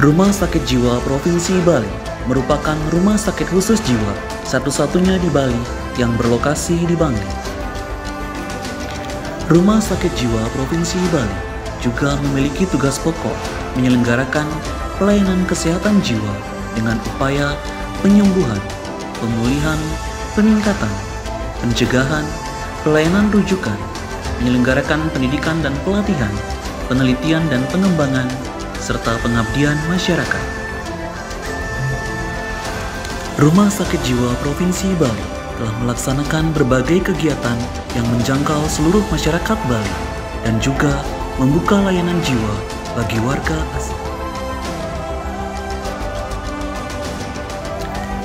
Rumah Sakit Jiwa Provinsi Bali merupakan rumah sakit khusus jiwa satu-satunya di Bali yang berlokasi di Bangli. Rumah Sakit Jiwa Provinsi Bali juga memiliki tugas pokok menyelenggarakan pelayanan kesehatan jiwa dengan upaya penyembuhan, pemulihan, peningkatan, pencegahan, pelayanan rujukan, menyelenggarakan pendidikan dan pelatihan, penelitian dan pengembangan, serta pengabdian masyarakat. Rumah Sakit Jiwa Provinsi Bali telah melaksanakan berbagai kegiatan yang menjangkau seluruh masyarakat Bali dan juga membuka layanan jiwa bagi warga asing.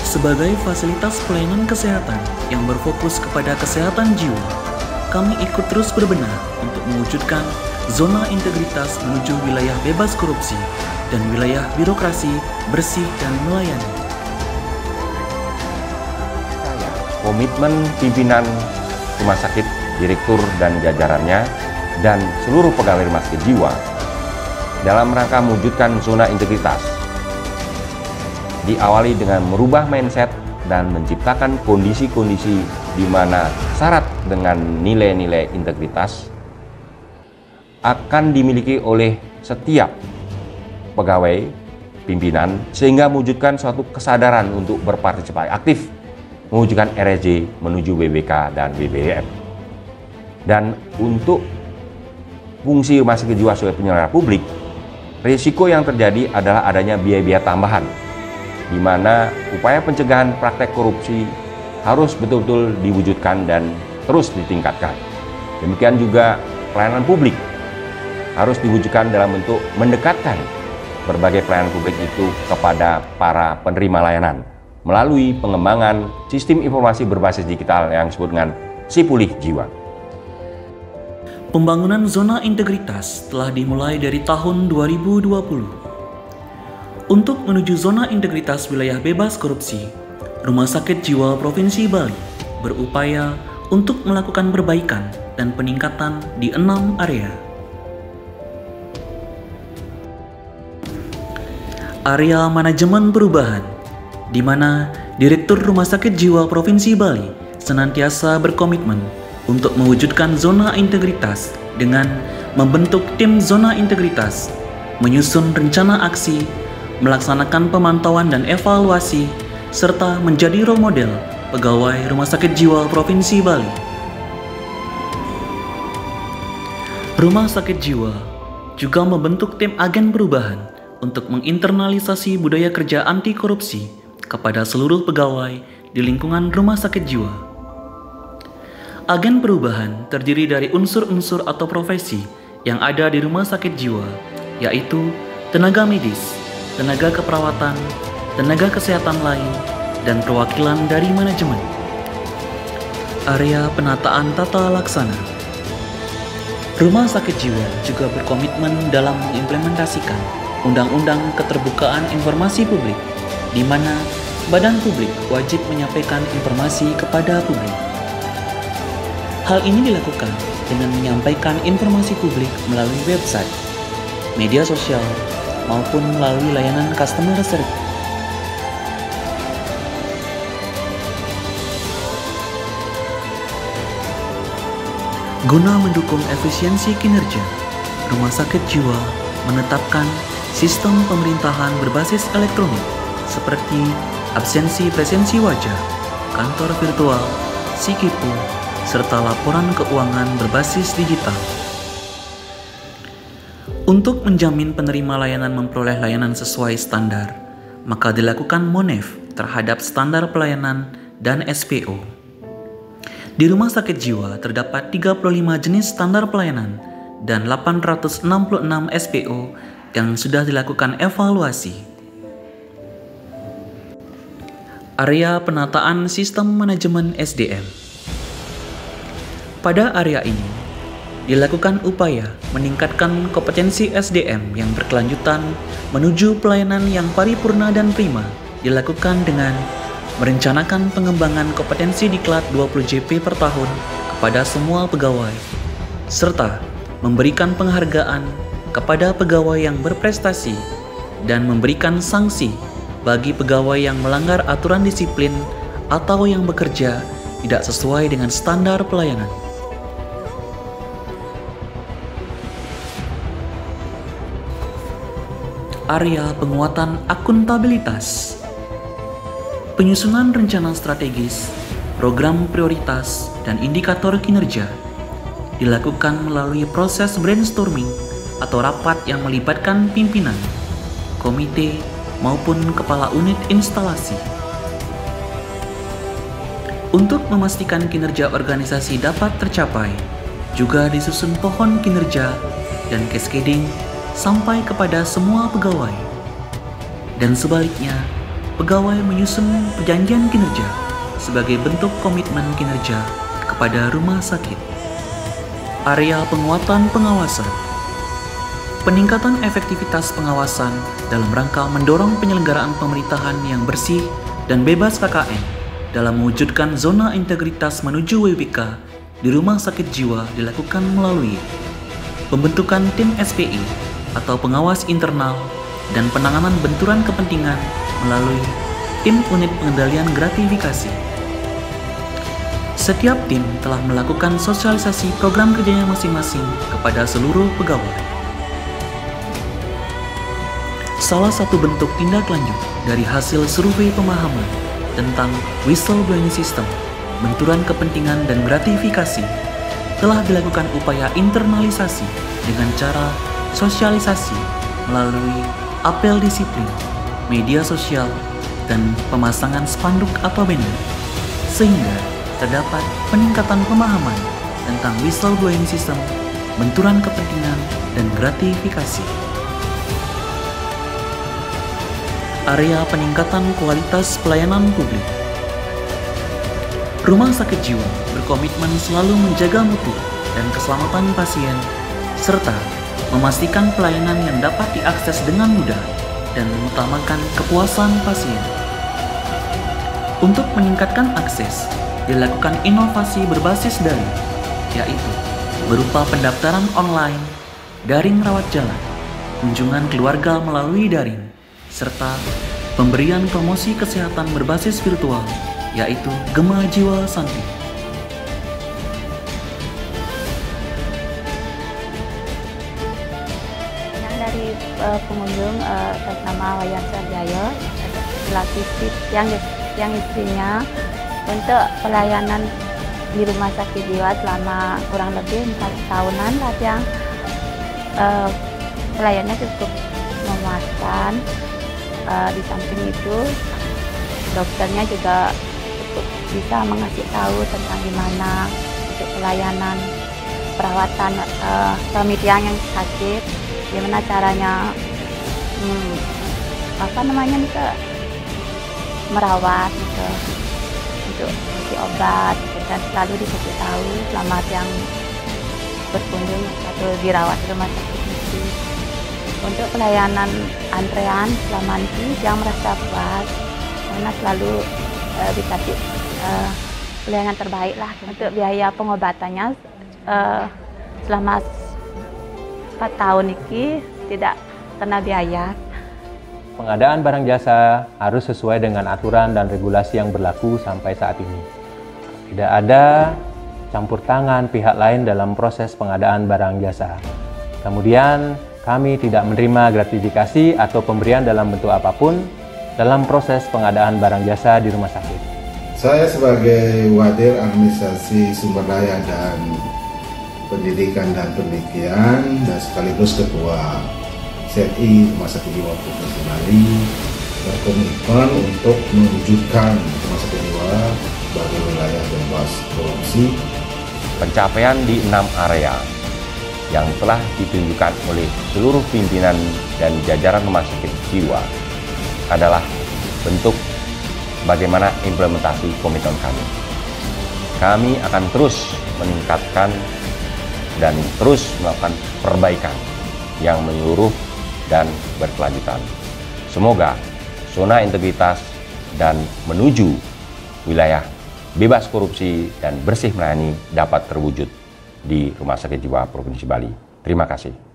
Sebagai fasilitas pelayanan kesehatan yang berfokus kepada kesehatan jiwa, kami ikut terus berbenah untuk mewujudkan zona integritas menuju wilayah bebas korupsi dan wilayah birokrasi bersih dan melayani. Komitmen pimpinan rumah sakit, direktur dan jajarannya, dan seluruh pegawai rumah sakit jiwa dalam rangka mewujudkan zona integritas diawali dengan merubah mindset dan menciptakan kondisi-kondisi di mana syarat dengan nilai-nilai integritas akan dimiliki oleh setiap pegawai pimpinan sehingga mewujudkan suatu kesadaran untuk berpartisipasi aktif mewujudkan RSJ menuju BBK dan BBM. Dan untuk fungsi rumah sakit jiwa sebagai penyelenggara publik, risiko yang terjadi adalah adanya biaya-biaya tambahan, di mana upaya pencegahan praktek korupsi harus betul-betul diwujudkan dan terus ditingkatkan. Demikian juga pelayanan publik harus diwujudkan dalam bentuk mendekatkan berbagai pelayanan publik itu kepada para penerima layanan melalui pengembangan sistem informasi berbasis digital yang disebut dengan Sipulih Jiwa. Pembangunan zona integritas telah dimulai dari tahun 2020. Untuk menuju zona integritas wilayah bebas korupsi, Rumah Sakit Jiwa Provinsi Bali berupaya untuk melakukan perbaikan dan peningkatan di 6 area. Area manajemen perubahan, di mana Direktur Rumah Sakit Jiwa Provinsi Bali senantiasa berkomitmen untuk mewujudkan zona integritas dengan membentuk tim zona integritas, menyusun rencana aksi, melaksanakan pemantauan dan evaluasi, serta menjadi role model pegawai Rumah Sakit Jiwa Provinsi Bali. Rumah Sakit Jiwa juga membentuk tim agen perubahan untuk menginternalisasi budaya kerja anti korupsi kepada seluruh pegawai di lingkungan rumah sakit jiwa. Agen perubahan terdiri dari unsur-unsur atau profesi yang ada di rumah sakit jiwa, yaitu tenaga medis, tenaga keperawatan, tenaga kesehatan lain, dan perwakilan dari manajemen. Area penataan tata laksana. Rumah sakit jiwa juga berkomitmen dalam mengimplementasikan Undang-Undang Keterbukaan Informasi Publik, di mana badan publik wajib menyampaikan informasi kepada publik. Hal ini dilakukan dengan menyampaikan informasi publik melalui website, media sosial, maupun melalui layanan customer service. Guna mendukung efisiensi kinerja, Rumah Sakit Jiwa menetapkan sistem pemerintahan berbasis elektronik seperti absensi presensi wajah, kantor virtual, Sikipu, serta laporan keuangan berbasis digital. Untuk menjamin penerima layanan memperoleh layanan sesuai standar, maka dilakukan MONEF terhadap standar pelayanan dan SPO. Di Rumah Sakit Jiwa terdapat 35 jenis standar pelayanan dan 866 SPO yang sudah dilakukan evaluasi. Area penataan sistem manajemen SDM. Pada area ini, dilakukan upaya meningkatkan kompetensi SDM yang berkelanjutan menuju pelayanan yang paripurna dan prima, dilakukan dengan merencanakan pengembangan kompetensi diklat 20 JP per tahun kepada semua pegawai, serta memberikan penghargaan kepada pegawai yang berprestasi dan memberikan sanksi bagi pegawai yang melanggar aturan disiplin atau yang bekerja tidak sesuai dengan standar pelayanan. Area penguatan akuntabilitas. Penyusunan rencana strategis, program prioritas, dan indikator kinerja dilakukan melalui proses brainstorming atau rapat yang melibatkan pimpinan, komite, maupun kepala unit instalasi. Untuk memastikan kinerja organisasi dapat tercapai, juga disusun pohon kinerja dan cascading sampai kepada semua pegawai. Dan sebaliknya, pegawai menyusun perjanjian kinerja sebagai bentuk komitmen kinerja kepada rumah sakit. Area penguatan pengawasan. Peningkatan efektivitas pengawasan dalam rangka mendorong penyelenggaraan pemerintahan yang bersih dan bebas KKN dalam mewujudkan zona integritas menuju WBK di rumah sakit jiwa dilakukan melalui pembentukan tim SPI atau pengawas internal dan penanganan benturan kepentingan melalui tim unit pengendalian gratifikasi. Setiap tim telah melakukan sosialisasi program kerjanya masing-masing kepada seluruh pegawai. Salah satu bentuk tindak lanjut dari hasil survei pemahaman tentang whistleblowing system, benturan kepentingan dan gratifikasi, telah dilakukan upaya internalisasi dengan cara sosialisasi melalui apel disiplin, media sosial, dan pemasangan spanduk atau banner, sehingga terdapat peningkatan pemahaman tentang whistleblowing system, benturan kepentingan, dan gratifikasi. Area peningkatan kualitas pelayanan publik. Rumah sakit jiwa berkomitmen selalu menjaga mutu dan keselamatan pasien, serta memastikan pelayanan yang dapat diakses dengan mudah dan mengutamakan kepuasan pasien. Untuk meningkatkan akses, dilakukan inovasi berbasis daring, yaitu berupa pendaftaran online, daring rawat jalan, kunjungan keluarga melalui daring, serta pemberian promosi kesehatan berbasis virtual, yaitu Gema Jiwa Santi. Pengunjung atas nama Wayan Sarjaya selaku yang istrinya untuk pelayanan di rumah sakit jiwa selama kurang lebih 4 tahunan lah, yang pelayannya cukup memuaskan. Di samping itu dokternya juga cukup bisa mengasih tahu tentang gimana untuk pelayanan perawatan pemitian yang sakit, gimana caranya bisa merawat gitu, untuk kasih obat gitu, dan selalu dikasih tahu selamat yang berkunjung atau dirawat di rumah sakit itu. Untuk pelayanan antrean selama ini yang merasa puas karena selalu dikasih pelayanan terbaik lah. Untuk biaya pengobatannya selama 4 tahun ini tidak kena biaya. Pengadaan barang jasa harus sesuai dengan aturan dan regulasi yang berlaku sampai saat ini. Tidak ada campur tangan pihak lain dalam proses pengadaan barang jasa. Kemudian, kami tidak menerima gratifikasi atau pemberian dalam bentuk apapun dalam proses pengadaan barang jasa di rumah sakit. Saya sebagai Wadir Administrasi Sumber Daya dan Pendidikan dan Penelitian dan sekaligus Ketua CSI Rumah Sakit Jiwa Provinsi Bali berkomitmen untuk mewujudkan Rumah Sakit Jiwa sebagai wilayah bebas korupsi. Pencapaian di 6 area yang telah ditunjukkan oleh seluruh pimpinan dan jajaran rumah sakit jiwa adalah bentuk bagaimana implementasi komitmen kami. Kami akan terus meningkatkan dan terus melakukan perbaikan yang menyeluruh dan berkelanjutan. Semoga zona integritas dan menuju wilayah bebas korupsi dan bersih melayani dapat terwujud di Rumah Sakit Jiwa Provinsi Bali. Terima kasih.